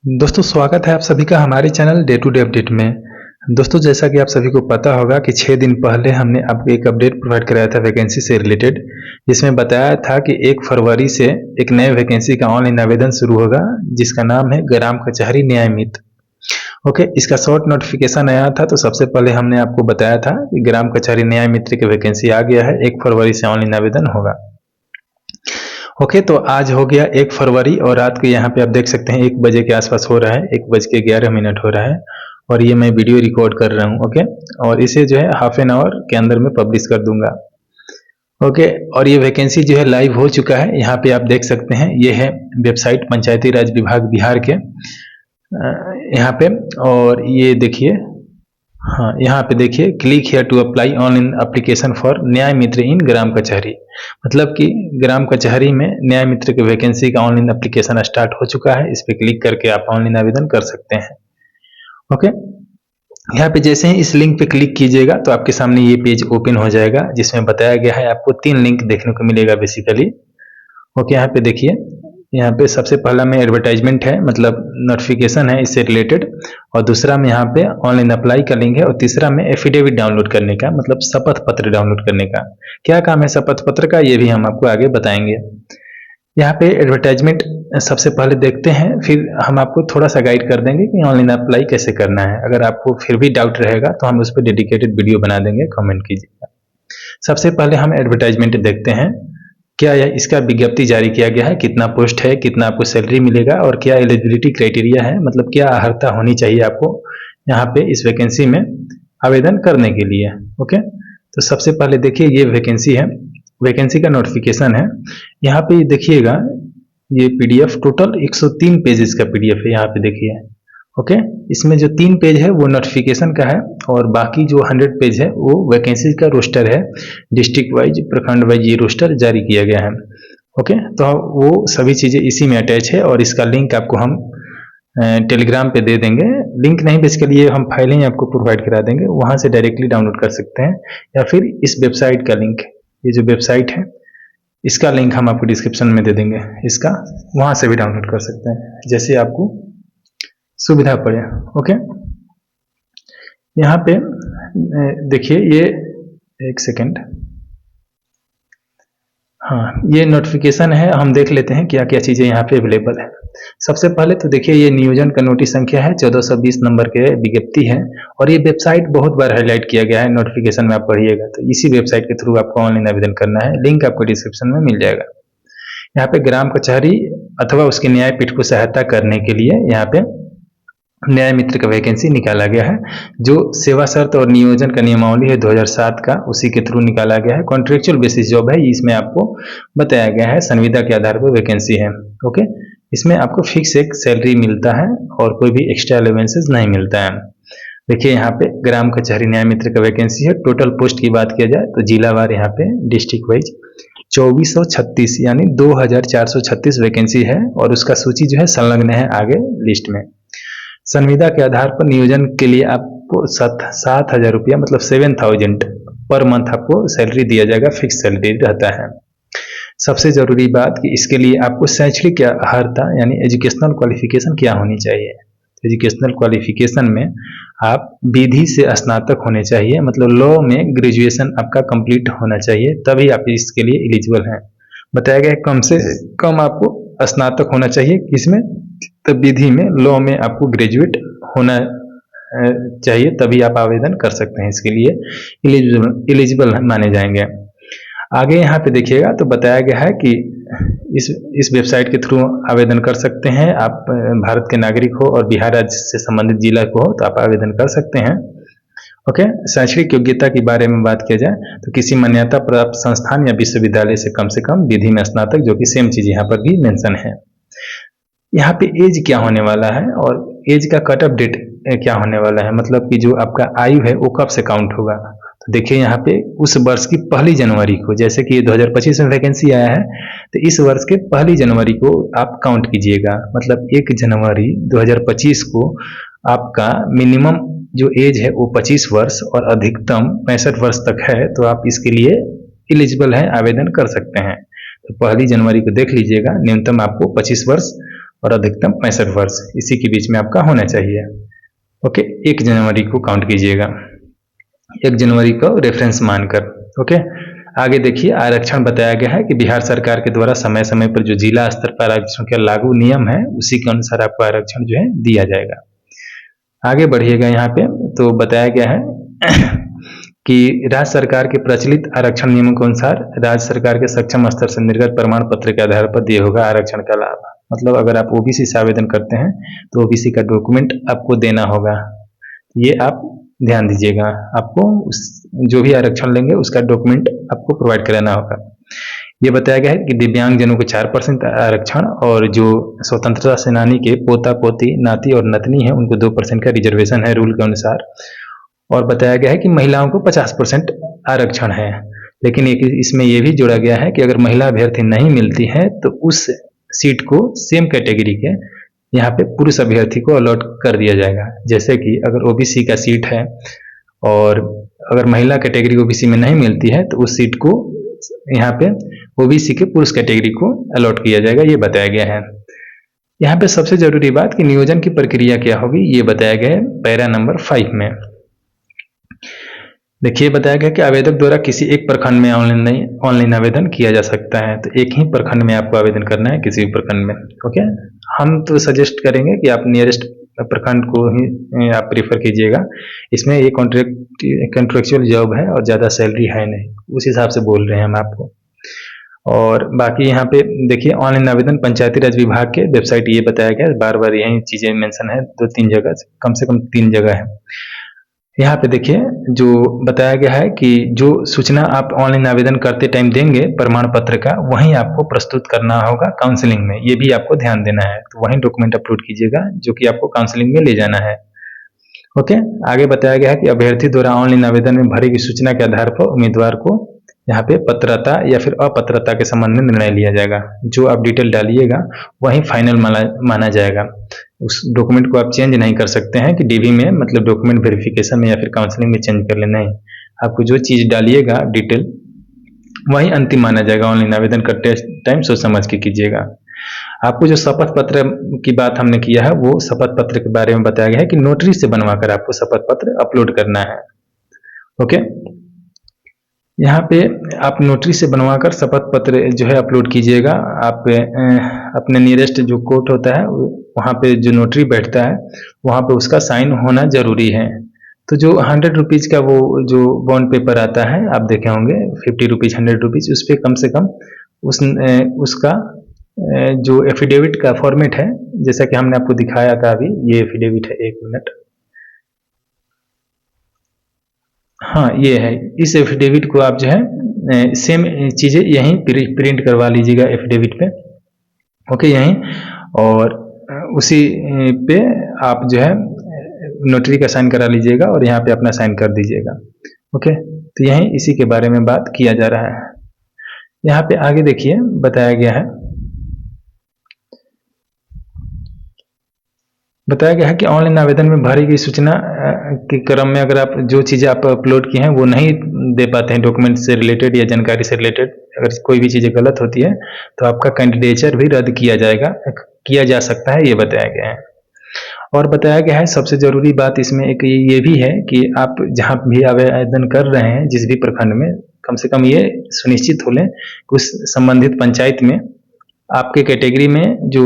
दोस्तों स्वागत है आप सभी का हमारे channel day to day update में। दोस्तों जैसा कि आप सभी को पता होगा कि 6 दिन पहले हमने आपको एक अपडेट प्रोवाइड कराया था वैकेंसी से रिलेटेड, जिसमें बताया था कि 1 फरवरी से एक नए वैकेंसी का ऑनलाइन आवेदन शुरू होगा जिसका नाम है ग्राम कचहरी न्याय मित्र। ओके, इसका शॉर्ट नोटिफिकेशन आया था तो सबसे पहले हमने आपको बताया था कि ग्राम कचहरी न्याय मित्र की वैकेंसी आ गया है, 1 फरवरी से ऑनलाइन आवेदन होगा। ओके, तो आज हो गया 1 फरवरी और रात को यहाँ पे आप देख सकते हैं 1 बजे के आसपास हो रहा है, 1:11 हो रहा है और ये मैं वीडियो रिकॉर्ड कर रहा हूँ। ओके, और इसे जो है हाफ एन आवर के अंदर में पब्लिश कर दूंगा। ओके, और ये वैकेंसी जो है लाइव हो चुका है, यहाँ पे आप देख सकते हैं। ये है वेबसाइट पंचायती राज विभाग बिहार के यहाँ पे, और ये देखिए, हाँ यहाँ पे देखिए, click here to apply online application for न्याय मित्र इन ग्राम कचहरी। मतलब कि ग्राम कचहरी में न्याय मित्र की वैकेंसी का ऑनलाइन एप्लीकेशन स्टार्ट हो चुका है। इस पे क्लिक करके आप ऑनलाइन आवेदन कर सकते हैं। ओके, यहाँ पे जैसे ही इस लिंक पे क्लिक कीजिएगा तो आपके सामने ये पेज ओपन हो जाएगा, जिसमें बताया गया है आपको 3 लिंक देखने को मिलेगा बेसिकली। ओके, यहाँ पे देखिए, यहाँ पे सबसे पहला में एडवर्टाइजमेंट है, मतलब नोटिफिकेशन है इससे रिलेटेड, और दूसरा में यहाँ पे ऑनलाइन अप्लाई का लिंक है, और तीसरा में एफिडेविट डाउनलोड करने का, मतलब शपथ पत्र डाउनलोड करने का। क्या काम है शपथ पत्र का, ये भी हम आपको आगे बताएंगे। यहाँ पे एडवर्टाइजमेंट सबसे पहले देखते हैं, फिर हम आपको थोड़ा सा गाइड कर देंगे कि ऑनलाइन अप्लाई कैसे करना है। अगर आपको फिर भी डाउट रहेगा तो हम उस पर डेडिकेटेड वीडियो बना देंगे, कमेंट कीजिएगा। सबसे पहले हम एडवर्टाइजमेंट देखते हैं। क्या यह इसका विज्ञप्ति जारी किया गया है, कितना पोस्ट है, कितना आपको सैलरी मिलेगा, और क्या एलिजिबिलिटी क्राइटेरिया है, मतलब क्या अर्हता होनी चाहिए आपको यहाँ पे इस वैकेंसी में आवेदन करने के लिए। ओके, तो सबसे पहले देखिए, ये वैकेंसी है, वैकेंसी का नोटिफिकेशन है। यहाँ पे देखिएगा, ये पीडीएफ टोटल 103 पेजेस का पीडीएफ है। यहाँ पे देखिए, ओके, इसमें जो 3 पेज है वो नोटिफिकेशन का है, और बाकी जो 100 पेज है वो वैकेंसी का रोस्टर है। डिस्ट्रिक्ट वाइज, प्रखंड वाइज ये रोस्टर जारी किया गया है। ओके, तो वो सभी चीज़ें इसी में अटैच है, और इसका लिंक आपको हम टेलीग्राम पे दे देंगे। लिंक नहीं, बेसिकली ये हम फाइलें आपको प्रोवाइड करा देंगे, वहाँ से डायरेक्टली डाउनलोड कर सकते हैं, या फिर इस वेबसाइट का लिंक, ये जो वेबसाइट है इसका लिंक हम आपको डिस्क्रिप्शन में दे देंगे, इसका वहाँ से भी डाउनलोड कर सकते हैं, जैसे आपको सुविधा पड़े। ओके, यहाँ पे देखिए, ये एक सेकेंड, हाँ ये नोटिफिकेशन है। हम देख लेते हैं क्या क्या चीज़ें यहाँ पे अवेलेबल है। सबसे पहले तो देखिए, ये नियोजन का नोटिस संख्या है, 1420 नंबर के विज्ञप्ति है, और ये वेबसाइट बहुत बार हाईलाइट किया गया है नोटिफिकेशन में, आप पढ़िएगा तो इसी वेबसाइट के थ्रू आपको ऑनलाइन आवेदन करना है। लिंक आपको डिस्क्रिप्शन में मिल जाएगा। यहाँ पे ग्राम कचहरी अथवा उसके न्यायपीठ को सहायता करने के लिए यहाँ पे न्याय मित्र का वैकेंसी निकाला गया है। जो सेवा शर्त और नियोजन का नियमावली है 2007 का, उसी के थ्रू निकाला गया है। कॉन्ट्रेक्चुअल बेसिस जॉब है, इसमें आपको बताया गया है संविदा के आधार पर वैकेंसी है। ओके, इसमें आपको फिक्स एक सैलरी मिलता है और कोई भी एक्स्ट्रा अलाउंसेस नहीं मिलता है। देखिए, यहाँ पे ग्राम कचहरी न्याय मित्र का वैकेंसी है। टोटल पोस्ट की बात किया जाए तो जिलावार यहाँ पे डिस्ट्रिक्ट वाइज 2436 यानी 2436 वैकेंसी है, और उसका सूची जो है संलग्न है आगे लिस्ट में। संविदा के आधार पर नियोजन के लिए आपको 7,000 रुपया, मतलब 7,000 पर मंथ आपको सैलरी दिया जाएगा, फिक्स सैलरी रहता है। सबसे जरूरी बात कि इसके लिए आपको शैक्षणिक अर्हता यानी एजुकेशनल क्वालिफिकेशन क्या होनी चाहिए। एजुकेशनल क्वालिफिकेशन में आप विधि से स्नातक होने चाहिए, मतलब लॉ में ग्रेजुएशन आपका कंप्लीट होना चाहिए, तभी आप इसके लिए एलिजिबल हैं। बताया गया कम से कम आपको स्नातक होना चाहिए, किसमें, तो विधि में, लॉ में आपको ग्रेजुएट होना चाहिए, तभी आप आवेदन कर सकते हैं, इसके लिए एलिजिबल माने जाएंगे। आगे यहाँ पे देखिएगा तो बताया गया है कि इस वेबसाइट के थ्रू आवेदन कर सकते हैं। आप भारत के नागरिक हो और बिहार राज्य से संबंधित जिला को हो तो आप आवेदन कर सकते हैं। ओके, शैक्षणिक योग्यता के बारे में बात किया जाए तो किसी मान्यता प्राप्त संस्थान या विश्वविद्यालय से कम विधि में स्नातक, जो कि सेम चीज यहाँ पर भी मेंशन है। यहाँ पे एज क्या होने वाला है और एज का कट ऑफ डेट क्या होने वाला है, मतलब कि जो आपका आयु है वो कब से काउंट होगा। तो देखिए, यहाँ पे उस वर्ष की 1 जनवरी को, जैसे कि 2025 में वैकेंसी आया है, तो इस वर्ष के 1 जनवरी को आप काउंट कीजिएगा। मतलब 1 जनवरी 2025 को आपका मिनिमम जो एज है वो 25 वर्ष और अधिकतम 65 वर्ष तक है, तो आप इसके लिए एलिजिबल है, आवेदन कर सकते हैं। तो 1 जनवरी को देख लीजिएगा, न्यूनतम आपको 25 वर्ष और अधिकतम 65 वर्ष, इसी के बीच में आपका होना चाहिए। ओके, 1 जनवरी को काउंट कीजिएगा, 1 जनवरी को रेफरेंस मानकर। ओके, आगे देखिए, आरक्षण बताया गया है कि बिहार सरकार के द्वारा समय समय पर जो जिला स्तर पर आरक्षण का लागू नियम है उसी के अनुसार आपको आरक्षण जो है दिया जाएगा। आगे बढ़िएगा, यहाँ पे तो बताया गया है कि राज्य सरकार के प्रचलित आरक्षण नियमों के अनुसार राज्य सरकार के सक्षम स्तर से निर्गत प्रमाण पत्र के आधार पर दिए होगा आरक्षण का लाभ। मतलब अगर आप ओबीसी से आवेदन करते हैं तो ओबीसी का डॉक्यूमेंट आपको देना होगा, ये आप ध्यान दीजिएगा। आपको जो भी आरक्षण लेंगे उसका डॉक्यूमेंट आपको प्रोवाइड कराना होगा। ये बताया गया है कि दिव्यांग जनों को 4% आरक्षण और जो स्वतंत्रता सेनानी के पोता पोती नाती और नतनी है उनको 2% का रिजर्वेशन है रूल के अनुसार। और बताया गया है कि महिलाओं को 50% आरक्षण है, लेकिन इसमें यह भी जोड़ा गया है कि अगर महिला अभ्यर्थी नहीं मिलती है तो उस सीट को सेम कैटेगरी के यहाँ पे पुरुष अभ्यर्थी को अलॉट कर दिया जाएगा। जैसे कि अगर ओबीसी का सीट है और अगर महिला कैटेगरी ओबीसी में नहीं मिलती है तो उस सीट को यहाँ पे ओबीसी के पुरुष कैटेगरी को अलॉट किया जाएगा, ये बताया गया है। यहाँ पे सबसे जरूरी बात कि नियोजन की प्रक्रिया क्या होगी ये बताया गया है पैरा नंबर 5 में। देखिए, बताया गया कि आवेदक द्वारा किसी एक प्रखंड में ऑनलाइन आवेदन किया जा सकता है, तो एक ही प्रखंड में आपको आवेदन करना है, किसी भी प्रखंड में। ओके, हम तो सजेस्ट करेंगे कि आप नियरेस्ट प्रखंड को ही आप प्रीफर कीजिएगा। इसमें ये कॉन्ट्रेक्चुअल जॉब है और ज़्यादा सैलरी है नहीं, उस हिसाब से बोल रहे हैं हम आपको। और बाकी यहाँ पे देखिए, ऑनलाइन आवेदन पंचायती राज विभाग के वेबसाइट ये बताया गया है, बार बार यही चीज़ें मेंशन है, 2-3 जगह, कम से कम 3 जगह है। यहाँ पे देखिए, जो बताया गया है कि जो सूचना आप ऑनलाइन आवेदन करते टाइम देंगे प्रमाण पत्र का, वहीं आपको प्रस्तुत करना होगा काउंसलिंग में, ये भी आपको ध्यान देना है। तो वहीं डॉक्यूमेंट अपलोड कीजिएगा जो कि आपको काउंसलिंग में ले जाना है। ओके, आगे बताया गया है कि अभ्यर्थी द्वारा ऑनलाइन आवेदन में भरी गई सूचना के आधार पर उम्मीदवार को यहाँ पे पात्रता या फिर अपात्रता के संबंध में निर्णय लिया जाएगा। जो आप डिटेल डालिएगा वही फाइनल माना जाएगा। उस डॉक्यूमेंट को आप चेंज नहीं कर सकते हैं कि डीवी में, मतलब डॉक्यूमेंट वेरिफिकेशन में या फिर काउंसलिंग में चेंज कर लेना है। आपको जो चीज़ डालिएगा डिटेल वही अंतिम माना जाएगा। ऑनलाइन आवेदन करते टाइम सोच समझ के कीजिएगा। आपको जो शपथ पत्र की बात हमने किया है वो शपथ पत्र के बारे में बताया गया है कि नोटरी से बनवाकर आपको शपथ पत्र अपलोड करना है। ओके, यहाँ पे आप नोटरी से बनवाकर शपथ पत्र जो है अपलोड कीजिएगा। आप अपने नियरेस्ट जो कोर्ट होता है वहाँ पे जो नोटरी बैठता है वहाँ पे उसका साइन होना जरूरी है। तो जो 100 रुपीज़ का वो जो बॉन्ड पेपर आता है आप देखे होंगे, 50 रुपीज़ 100 रुपीज़, उस पर कम से कम उसका जो एफिडेविट का फॉर्मेट है, जैसा कि हमने आपको दिखाया था अभी, ये एफिडेविट है, 1 मिनट, हाँ ये है। इस एफिडेविट को आप जो है सेम चीज़ें यहीं प्रिंट करवा लीजिएगा एफिडेविट पे। ओके, यहीं, और उसी पे आप जो है नोटरी का साइन करा लीजिएगा और यहाँ पे अपना साइन कर दीजिएगा। ओके, तो यहीं इसी के बारे में बात किया जा रहा है। यहाँ पे आगे देखिए, बताया गया है कि ऑनलाइन आवेदन में भरी गई सूचना के क्रम में अगर आप जो चीज़ें आप अपलोड की हैं वो नहीं दे पाते हैं, डॉक्यूमेंट से रिलेटेड या जानकारी से रिलेटेड, अगर कोई भी चीज़ें गलत होती है तो आपका कैंडिडेचर भी रद्द किया जा सकता है, ये बताया गया है। और बताया गया है सबसे ज़रूरी बात इसमें एक ये भी है कि आप जहाँ भी आवेदन कर रहे हैं जिस भी प्रखंड में, कम से कम ये सुनिश्चित हो लें कि उस संबंधित पंचायत में आपके कैटेगरी में जो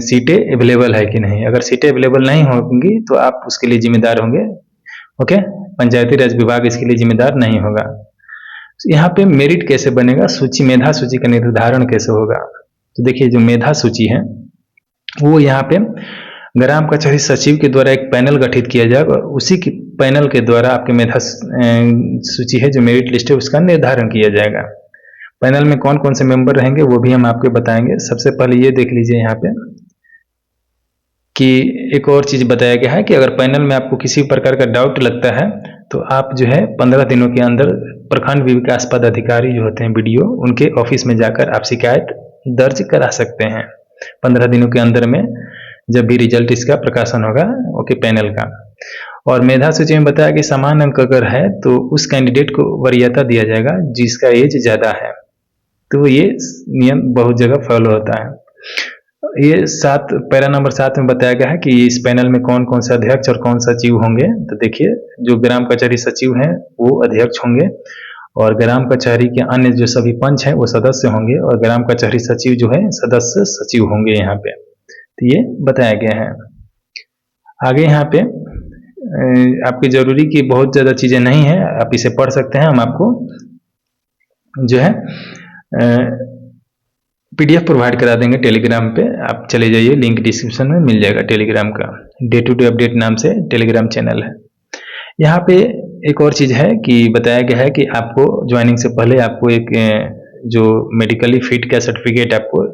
सीटें अवेलेबल है कि नहीं। अगर सीटें अवेलेबल नहीं होंगी तो आप उसके लिए जिम्मेदार होंगे। ओके, पंचायती राज विभाग इसके लिए जिम्मेदार नहीं होगा। यहाँ पे मेरिट कैसे बनेगा, मेधा सूची का निर्धारण कैसे होगा। तो देखिए, जो मेधा सूची है वो यहाँ पे ग्राम कचहरी सचिव के द्वारा एक पैनल गठित किया जाएगा और उसी के पैनल के द्वारा आपके मेधा सूची है, जो मेरिट लिस्ट है, उसका निर्धारण किया जाएगा। पैनल में कौन कौन से मेंबर रहेंगे वो भी हम आपको बताएंगे। सबसे पहले ये देख लीजिए यहाँ पे कि एक और चीज़ बताया गया है कि अगर पैनल में आपको किसी प्रकार का डाउट लगता है तो आप जो है 15 दिनों के अंदर प्रखंड विकास पदाधिकारी जो होते हैं BDO, उनके ऑफिस में जाकर आप शिकायत दर्ज करा सकते हैं 15 दिनों के अंदर में, जब भी रिजल्ट इसका प्रकाशन होगा। ओके, पैनल का। और मेधा सूची में बताया कि समान अंक अगर है तो उस कैंडिडेट को वरीयता दिया जाएगा जिसका एज ज़्यादा है। तो ये नियम बहुत जगह फॉलो होता है। ये पैरा नंबर 7 में बताया गया है कि इस पैनल में कौन कौन से अध्यक्ष और कौन सचिव होंगे। तो देखिए, जो ग्राम कचहरी सचिव हैं वो अध्यक्ष होंगे, और ग्राम कचहरी के अन्य जो सभी पंच हैं वो सदस्य होंगे, और ग्राम कचहरी सचिव जो है सदस्य सचिव होंगे यहाँ पे। तो ये बताया गया है। आगे यहाँ पे आपकी जरूरी की बहुत ज़्यादा चीज़ें नहीं है, आप इसे पढ़ सकते हैं। हम आपको जो है PDF प्रोवाइड करा देंगे टेलीग्राम पे, आप चले जाइए, लिंक डिस्क्रिप्शन में मिल जाएगा टेलीग्राम का। डे टू डे अपडेट नाम से टेलीग्राम चैनल है। यहाँ पे एक और चीज़ है कि बताया गया है कि आपको ज्वाइनिंग से पहले आपको एक जो मेडिकली फिट का सर्टिफिकेट आपको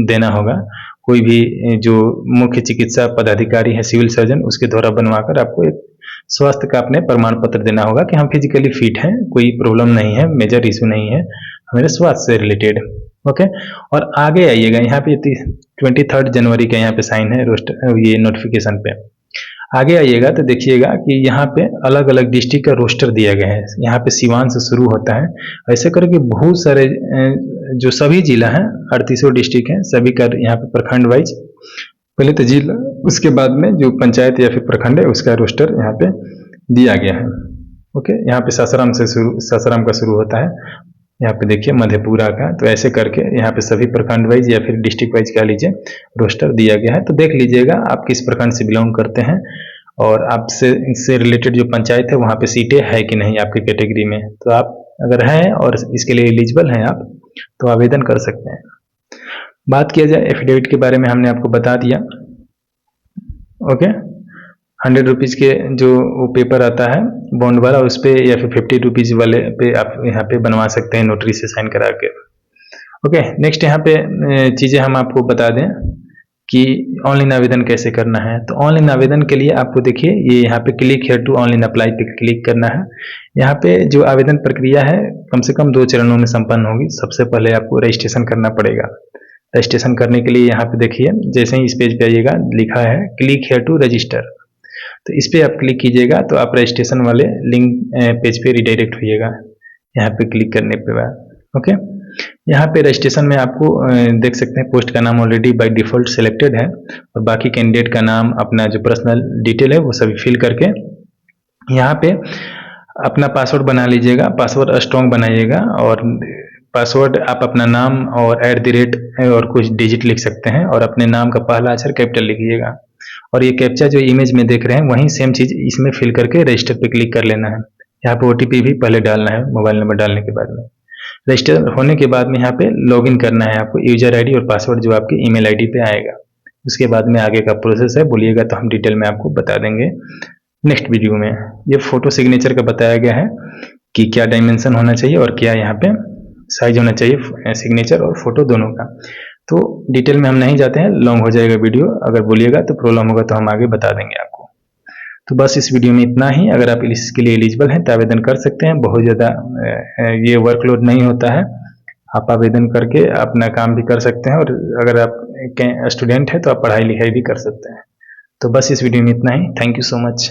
देना होगा। कोई भी जो मुख्य चिकित्सा पदाधिकारी है, सिविल सर्जन, उसके द्वारा बनवाकर आपको एक स्वास्थ्य का अपने प्रमाण पत्र देना होगा कि हम फिजिकली फिट हैं, कोई प्रॉब्लम नहीं है, मेजर इशू नहीं है हमारे स्वास्थ्य से रिलेटेड। ओके, और आगे आइएगा, यहाँ पे 23 जनवरी का यहाँ पे साइन है रोस्टर, ये नोटिफिकेशन पे। आगे आइएगा तो देखिएगा कि यहाँ पे अलग अलग डिस्ट्रिक्ट का रोस्टर दिया गया है। यहाँ पे सिवान से शुरू होता है, ऐसे करके बहुत सारे जो सभी जिला हैं, 38 डिस्ट्रिक्ट हैं, सभी का यहाँ पे प्रखंड वाइज, पहले तो जिला, उसके बाद में जो पंचायत या फिर प्रखंड है उसका रोस्टर यहाँ पे दिया गया है। ओके, यहाँ पे सासाराम का शुरू होता है, यहाँ पे देखिए मधेपुरा का। तो ऐसे करके यहाँ पे सभी प्रखंड वाइज या फिर डिस्ट्रिक्ट वाइज कह लीजिए रोस्टर दिया गया है। तो देख लीजिएगा आप किस प्रखंड से बिलोंग करते हैं, और आपसे इससे रिलेटेड जो पंचायत है वहाँ पे सीटें है कि नहीं आपकी कैटेगरी में। तो आप अगर हैं और इसके लिए एलिजिबल हैं आप, तो आवेदन कर सकते हैं। बात किया जाए एफिडेविट के बारे में, हमने आपको बता दिया। ओके, 100 रुपीज़ के जो वो पेपर आता है बॉन्ड वाला, उस पर या फिर 50 रुपीज़ वाले पे आप यहाँ पे बनवा सकते हैं नोटरी से साइन करा के। ओके, नेक्स्ट यहाँ पे चीज़ें हम आपको बता दें कि ऑनलाइन आवेदन कैसे करना है। तो ऑनलाइन आवेदन के लिए आपको देखिए, ये यहाँ पे click here to online apply पे क्लिक करना है। यहाँ पे जो आवेदन प्रक्रिया है कम से कम 2 चरणों में संपन्न होगी। सबसे पहले आपको रजिस्ट्रेशन करना पड़ेगा। रजिस्ट्रेशन करने के लिए यहाँ पे देखिए, जैसे ही इस पेज पे आइएगा, लिखा है क्लिक हियर टू रजिस्टर, तो इस पर आप क्लिक कीजिएगा तो आप रजिस्ट्रेशन वाले लिंक पेज पे रिडायरेक्ट होइएगा यहाँ पे क्लिक करने पे बाद। ओके, यहाँ पे रजिस्ट्रेशन में आपको देख सकते हैं पोस्ट का नाम ऑलरेडी बाय डिफ़ॉल्ट सिलेक्टेड है, और बाकी कैंडिडेट का नाम, अपना जो पर्सनल डिटेल है वो सभी फिल करके यहाँ पे अपना पासवर्ड बना लीजिएगा। पासवर्ड स्ट्रॉन्ग बनाइएगा, और पासवर्ड आप अपना नाम और @ और कुछ डिजिट लिख सकते हैं, और अपने नाम का पहला अक्षर कैपिटल लिखिएगा। और ये कैप्चा जो इमेज में देख रहे हैं वही सेम चीज़ इसमें फिल करके रजिस्टर पे क्लिक कर लेना है। यहाँ पे OTP भी पहले डालना है मोबाइल नंबर डालने के बाद में। रजिस्टर होने के बाद में यहाँ पे लॉगिन करना है आपको, यूजर ID और पासवर्ड जो आपके ईमेल ID पे आएगा। उसके बाद में आगे का प्रोसेस है, बोलिएगा तो हम डिटेल में आपको बता देंगे नेक्स्ट वीडियो में। ये फोटो सिग्नेचर का बताया गया है कि क्या डायमेंशन होना चाहिए और क्या यहाँ पे साइज होना चाहिए, सिग्नेचर और फोटो दोनों का। तो डिटेल में हम नहीं जाते हैं, लॉन्ग हो जाएगा वीडियो, अगर बोलिएगा तो प्रॉब्लम होगा तो हम आगे बता देंगे आपको। तो बस इस वीडियो में इतना ही। अगर आप इसके लिए एलिजिबल हैं तो आवेदन कर सकते हैं, बहुत ज़्यादा ये वर्कलोड नहीं होता है, आप आवेदन करके अपना काम भी कर सकते हैं, और अगर आप स्टूडेंट हैं तो आप पढ़ाई लिखाई भी कर सकते हैं। तो बस इस वीडियो में इतना ही। Thank you so much.